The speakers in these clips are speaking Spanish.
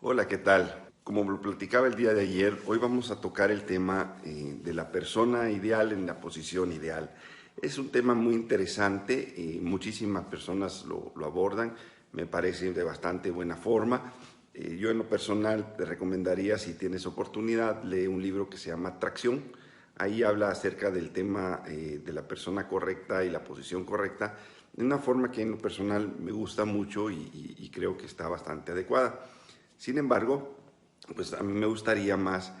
Hola, ¿qué tal? Como lo platicaba el día de ayer, hoy vamos a tocar el tema de la persona ideal en la posición ideal. Es un tema muy interesante y muchísimas personas lo abordan, me parece de bastante buena forma. Yo en lo personal te recomendaría, si tienes oportunidad, lee un libro que se llama Tracción. Ahí habla acerca del tema de la persona correcta y la posición correcta, de una forma que en lo personal me gusta mucho y creo que está bastante adecuada. Sin embargo, pues a mí me gustaría más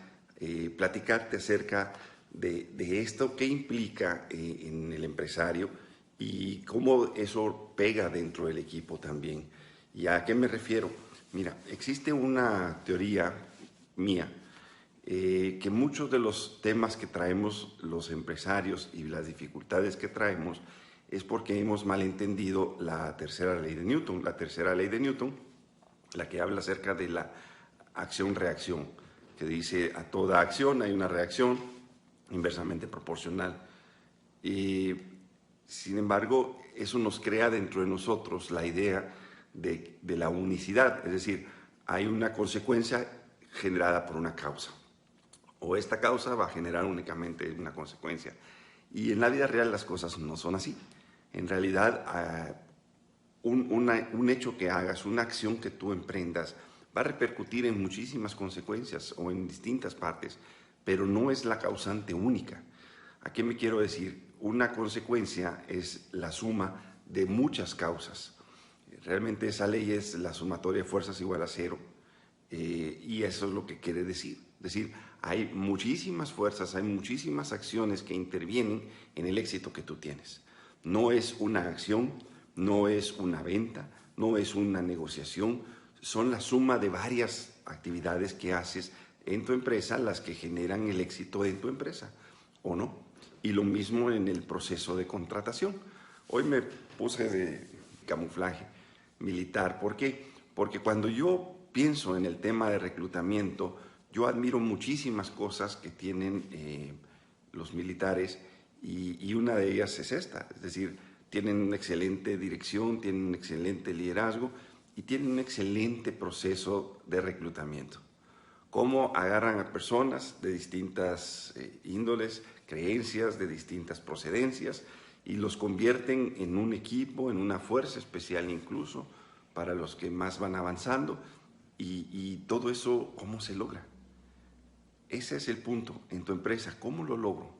platicarte acerca de esto, qué implica en el empresario y cómo eso pega dentro del equipo también. ¿Y a qué me refiero? Mira, existe una teoría mía que muchos de los temas que traemos los empresarios y las dificultades que traemos es porque hemos malentendido la tercera ley de Newton. La tercera ley de Newton, la que habla acerca de la acción-reacción, que dice a toda acción hay una reacción inversamente proporcional. Y sin embargo, eso nos crea dentro de nosotros la idea de la unicidad, es decir, hay una consecuencia generada por una causa, o esta causa va a generar únicamente una consecuencia. Y en la vida real las cosas no son así. En realidad, un hecho que hagas, una acción que tú emprendas, va a repercutir en muchísimas consecuencias o en distintas partes, pero no es la causante única. ¿A qué me quiero decir? Una consecuencia es la suma de muchas causas. Realmente esa ley es la sumatoria de fuerzas igual a cero. Y eso es lo que quiere decir. Es decir, hay muchísimas fuerzas, hay muchísimas acciones que intervienen en el éxito que tú tienes. No es una acción, no es una venta, no es una negociación, son la suma de varias actividades que haces en tu empresa las que generan el éxito en tu empresa, ¿o no? Y lo mismo en el proceso de contratación. Hoy me puse de camuflaje militar. ¿Por qué? Porque cuando yo pienso en el tema de reclutamiento, yo admiro muchísimas cosas que tienen los militares y una de ellas es esta, es decir, tienen una excelente dirección, tienen un excelente liderazgo y tienen un excelente proceso de reclutamiento. Cómo agarran a personas de distintas índoles, creencias, de distintas procedencias y los convierten en un equipo, en una fuerza especial incluso para los que más van avanzando y todo eso, ¿cómo se logra? Ese es el punto en tu empresa, ¿cómo lo logro?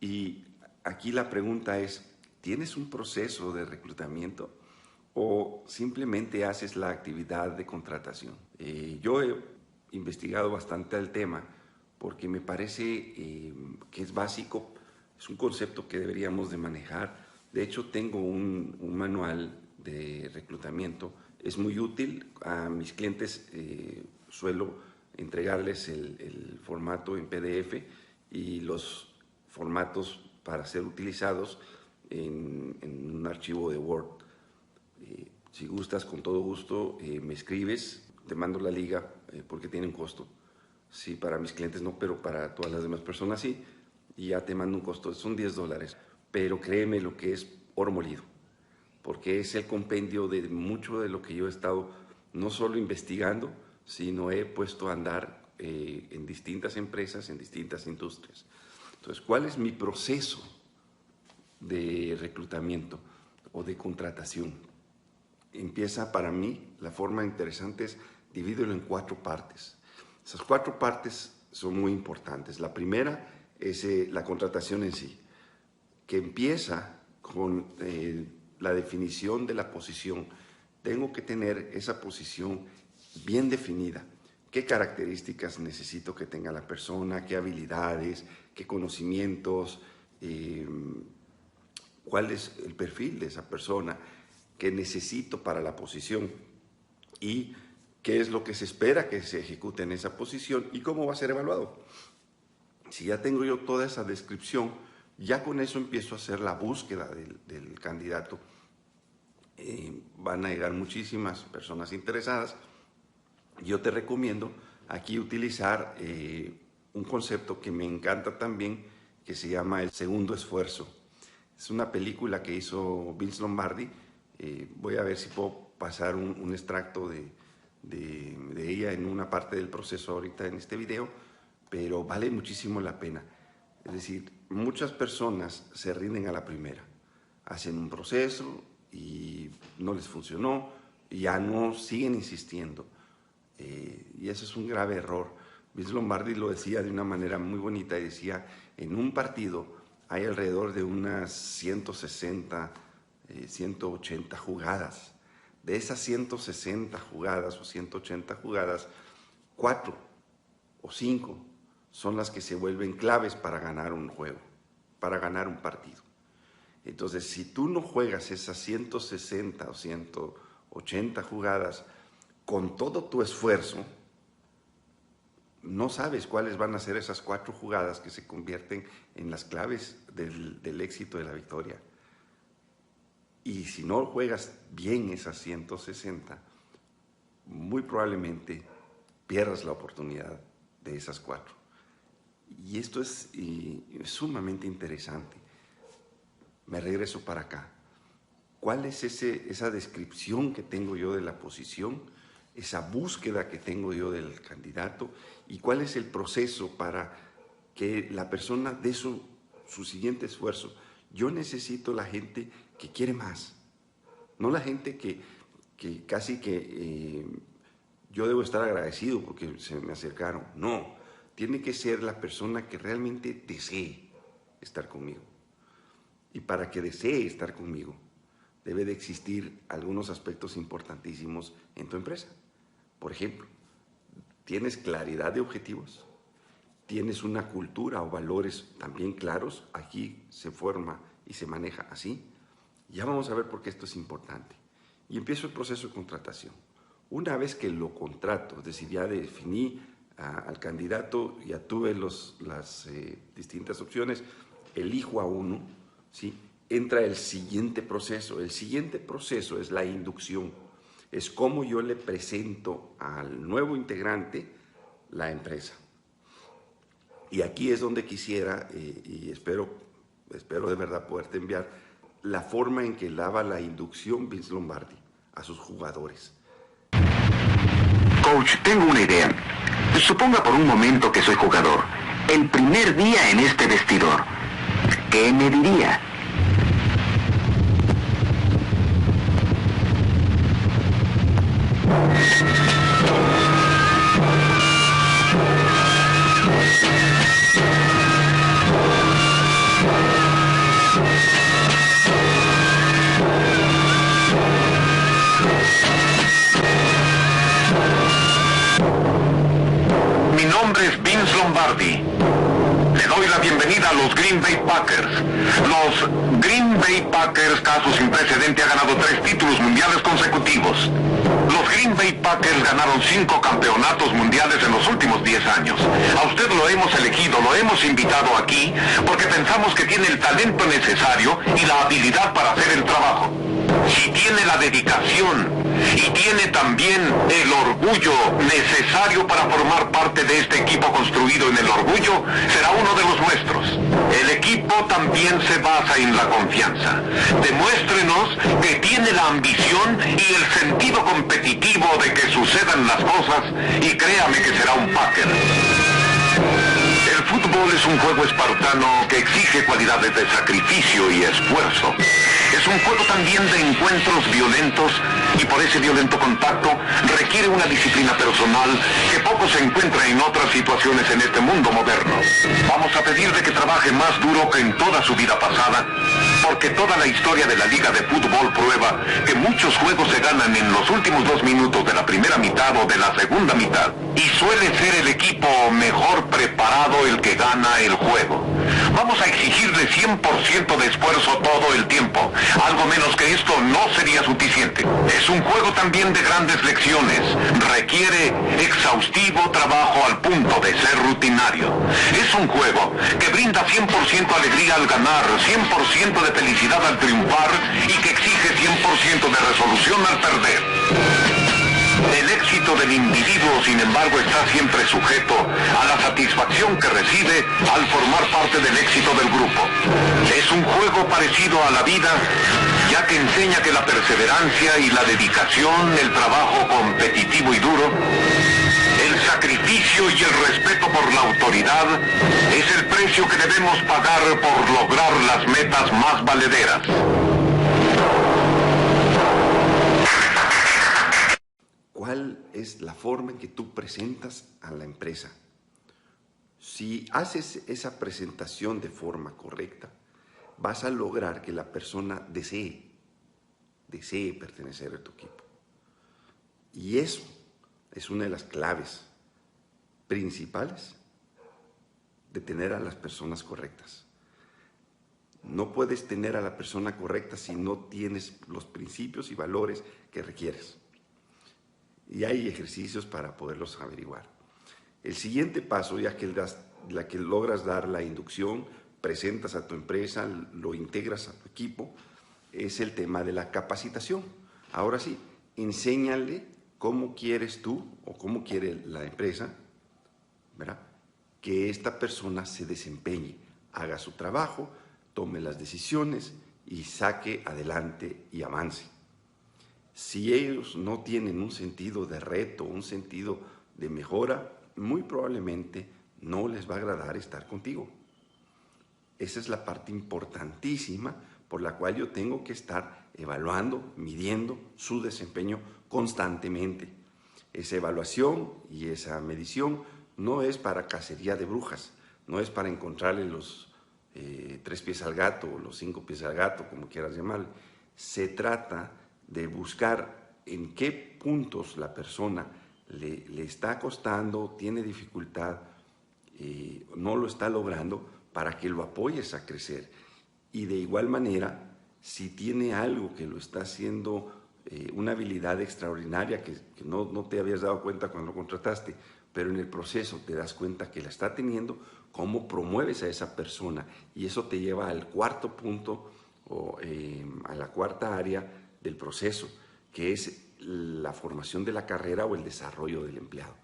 Y aquí la pregunta es, ¿tienes un proceso de reclutamiento o simplemente haces la actividad de contratación? Yo he investigado bastante el tema porque me parece que es básico, es un concepto que deberíamos de manejar. De hecho, tengo un manual de reclutamiento, es muy útil. A mis clientes suelo entregarles el formato en PDF y los formatos para ser utilizados en un archivo de Word. Si gustas, con todo gusto, me escribes, te mando la liga porque tiene un costo. Sí, para mis clientes no, pero para todas las demás personas sí. Y ya te mando un costo, son $10. Pero créeme lo que es oro molido, porque es el compendio de mucho de lo que yo he estado no solo investigando, sino he puesto a andar en distintas empresas, en distintas industrias. Entonces, ¿cuál es mi proceso de reclutamiento o de contratación? Empieza para mí, la forma interesante es divídelo en 4 partes. Esas 4 partes son muy importantes. La primera es la contratación en sí, que empieza con la definición de la posición. Tengo que tener esa posición bien definida. ¿Qué características necesito que tenga la persona? ¿Qué habilidades? ¿Qué conocimientos? ¿Cuál es el perfil de esa persona que necesito para la posición? ¿Y qué es lo que se espera que se ejecute en esa posición? ¿Y cómo va a ser evaluado? Si ya tengo yo toda esa descripción, ya con eso empiezo a hacer la búsqueda del candidato. Van a llegar muchísimas personas interesadas. Yo te recomiendo aquí utilizar un concepto que me encanta también, que se llama el segundo esfuerzo. Es una película que hizo Vince Lombardi. Voy a ver si puedo pasar un extracto de historia en una parte del proceso ahorita en este video, pero vale muchísimo la pena. Es decir, muchas personas se rinden a la primera, hacen un proceso y no les funcionó, y ya no siguen insistiendo. Y eso es un grave error. Vince Lombardi lo decía de una manera muy bonita, y decía, en un partido hay alrededor de unas 160, 180 jugadas. De esas 160 jugadas o 180 jugadas, 4 o 5 son las que se vuelven claves para ganar un juego, para ganar un partido. Entonces, si tú no juegas esas 160 o 180 jugadas con todo tu esfuerzo, no sabes cuáles van a ser esas 4 jugadas que se convierten en las claves del éxito de la victoria. Y si no juegas bien esas 160, muy probablemente pierdas la oportunidad de esas 4. Y esto es sumamente interesante. Me regreso para acá. ¿Cuál es esa descripción que tengo yo de la posición, esa búsqueda que tengo yo del candidato, y cuál es el proceso para que la persona dé su siguiente esfuerzo? Yo necesito la gente que quiere más, no la gente que casi que yo debo estar agradecido porque se me acercaron. No, tiene que ser la persona que realmente desee estar conmigo. Y para que desee estar conmigo, debe de existir algunos aspectos importantísimos en tu empresa. Por ejemplo, ¿tienes claridad de objetivos? ¿Tienes una cultura o valores también claros? Aquí se forma y se maneja así. Ya vamos a ver por qué esto es importante. Y empiezo el proceso de contratación. Una vez que lo contrato, es decir, ya definí al candidato, ya tuve las distintas opciones, elijo a uno, ¿sí? Entra el siguiente proceso. El siguiente proceso es la inducción. Es cómo yo le presento al nuevo integrante la empresa. Y aquí es donde quisiera, y espero de verdad poderte enviar, la forma en que daba la inducción Vince Lombardi a sus jugadores. Coach, tengo una idea. Suponga por un momento que soy jugador. El primer día en este vestidor, ¿qué me diría? Mi nombre es Vince Lombardi. Le doy la bienvenida a los Green Bay Packers. Los Green Bay Packers, caso sin precedente, ha ganado 3 títulos mundiales consecutivos. Los Green Bay Packers ganaron 5 campeonatos mundiales en los últimos 10 años. A usted lo hemos elegido, lo hemos invitado aquí, porque pensamos que tiene el talento necesario y la habilidad para hacer el trabajo. Si tiene la dedicación y tiene también el orgullo necesario para formar parte de este equipo construido en el orgullo, será uno de los nuestros. El equipo también se basa en la confianza. Demuéstrenos que tiene la ambición y el sentido competitivo de que sucedan las cosas, y créame que será un Packer. El fútbol es un juego espartano que exige cualidades de sacrificio y esfuerzo. Es un juego también de encuentros violentos, y por ese violento contacto requiere una disciplina personal que poco se encuentra en otras situaciones en este mundo moderno. Vamos a pedirle que trabaje más duro que en toda su vida pasada, porque toda la historia de la Liga de Fútbol prueba que muchos juegos se ganan en los últimos 2 minutos de la primera mitad o de la segunda mitad, y suele ser el equipo mejor preparado el que gana el juego. Vamos a exigirle 100% de esfuerzo todo el tiempo. Algo menos que esto no sería suficiente. Es un juego también de grandes lecciones. Requiere exhaustivo trabajo al punto de ser rutinario. Es un juego que brinda 100% alegría al ganar, 100% de felicidad al triunfar, y que exige 100% de resolución al perder. El éxito del individuo, sin embargo, está siempre sujeto a la satisfacción que recibe al formar parte del éxito del grupo. Es un juego parecido a la vida, ya que enseña que la perseverancia y la dedicación, el trabajo competitivo y duro, servicio y el respeto por la autoridad es el precio que debemos pagar por lograr las metas más valederas. ¿Cuál es la forma en que tú presentas a la empresa? Si haces esa presentación de forma correcta, vas a lograr que la persona desee pertenecer a tu equipo. Y eso es una de las claves principales de tener a las personas correctas. No puedes tener a la persona correcta si no tienes los principios y valores que requieres. Y hay ejercicios para poderlos averiguar. El siguiente paso, ya que logras dar la inducción, presentas a tu empresa, lo integras a tu equipo, es el tema de la capacitación. Ahora sí, enséñale cómo quieres tú o cómo quiere la empresa, ¿verdad?, que esta persona se desempeñe, haga su trabajo, tome las decisiones y saque adelante y avance. Si ellos no tienen un sentido de reto, un sentido de mejora, muy probablemente no les va a agradar estar contigo. Esa es la parte importantísima por la cual yo tengo que estar evaluando, midiendo su desempeño constantemente. Esa evaluación y esa medición no es para cacería de brujas, no es para encontrarle los 3 pies al gato o los 5 pies al gato, como quieras llamarle. Se trata de buscar en qué puntos la persona le está costando, tiene dificultad, no lo está logrando, para que lo apoyes a crecer. Y de igual manera, si tiene algo que lo está haciendo, una habilidad extraordinaria que no te habías dado cuenta cuando lo contrataste, pero en el proceso te das cuenta que la está teniendo, cómo promueves a esa persona. Y eso te lleva al cuarto punto o a la cuarta área del proceso, que es la formación de la carrera o el desarrollo del empleado.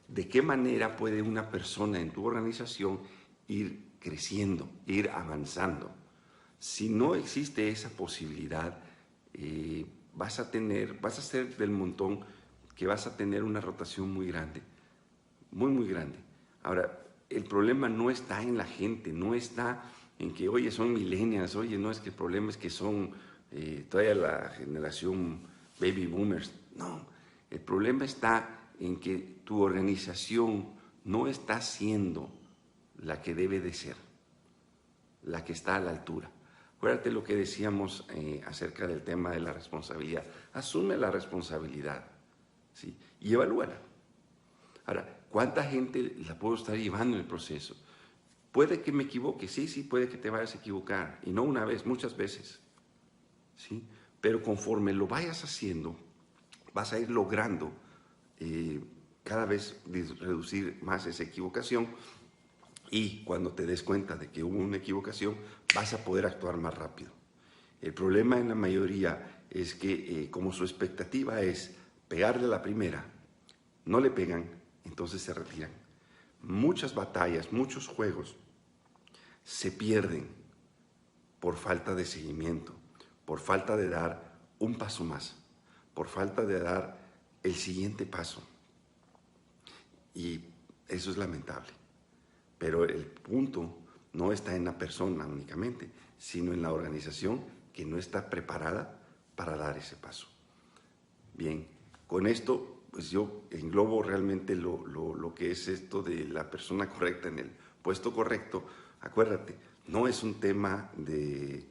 ¿De qué manera puede una persona en tu organización ir creciendo, ir avanzando? Si no existe esa posibilidad, vas a ser del montón que vas a tener una rotación muy grande, muy grande. Ahora, el problema no está en la gente, no está en que, oye, son millennials, oye, no, es que el problema es que son todavía la generación baby boomers. No, el problema está en que tu organización no está siendo la que debe de ser, la que está a la altura. Acuérdate lo que decíamos acerca del tema de la responsabilidad. Asume la responsabilidad, ¿sí?, y evalúala. Ahora, ¿cuánta gente la puedo estar llevando en el proceso? Puede que me equivoque, sí, puede que te vayas a equivocar, y no una vez, muchas veces, ¿sí? Pero conforme lo vayas haciendo, vas a ir logrando cada vez reducir más esa equivocación, y cuando te des cuenta de que hubo una equivocación, vas a poder actuar más rápido. El problema en la mayoría es que como su expectativa es pegarle a la primera, no le pegan, entonces se retiran. Muchas batallas, muchos juegos se pierden por falta de seguimiento, por falta de dar un paso más, por falta de dar el siguiente paso. Y eso es lamentable. Pero el punto no está en la persona únicamente, sino en la organización que no está preparada para dar ese paso. Bien, con esto pues yo englobo realmente lo que es esto de la persona correcta en el puesto correcto. Acuérdate, no es un tema de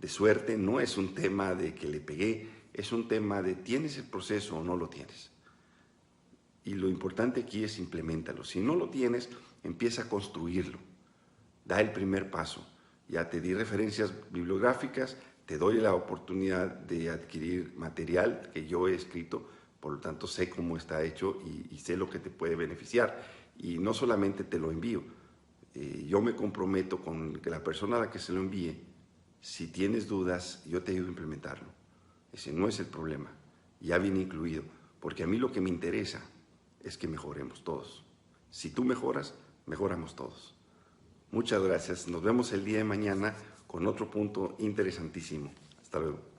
suerte, no es un tema de que le pegué, es un tema de ¿tienes el proceso o no lo tienes? Y lo importante aquí es implementarlo. Si no lo tienes, empieza a construirlo. Da el primer paso. Ya te di referencias bibliográficas, te doy la oportunidad de adquirir material que yo he escrito, por lo tanto sé cómo está hecho y sé lo que te puede beneficiar. Y no solamente te lo envío, yo me comprometo con que la persona a la que se lo envíe, si tienes dudas, yo te ayudo a implementarlo. Ese no es el problema, ya viene incluido, porque a mí lo que me interesa es que mejoremos todos. Si tú mejoras, mejoramos todos. Muchas gracias. Nos vemos el día de mañana con otro punto interesantísimo. Hasta luego.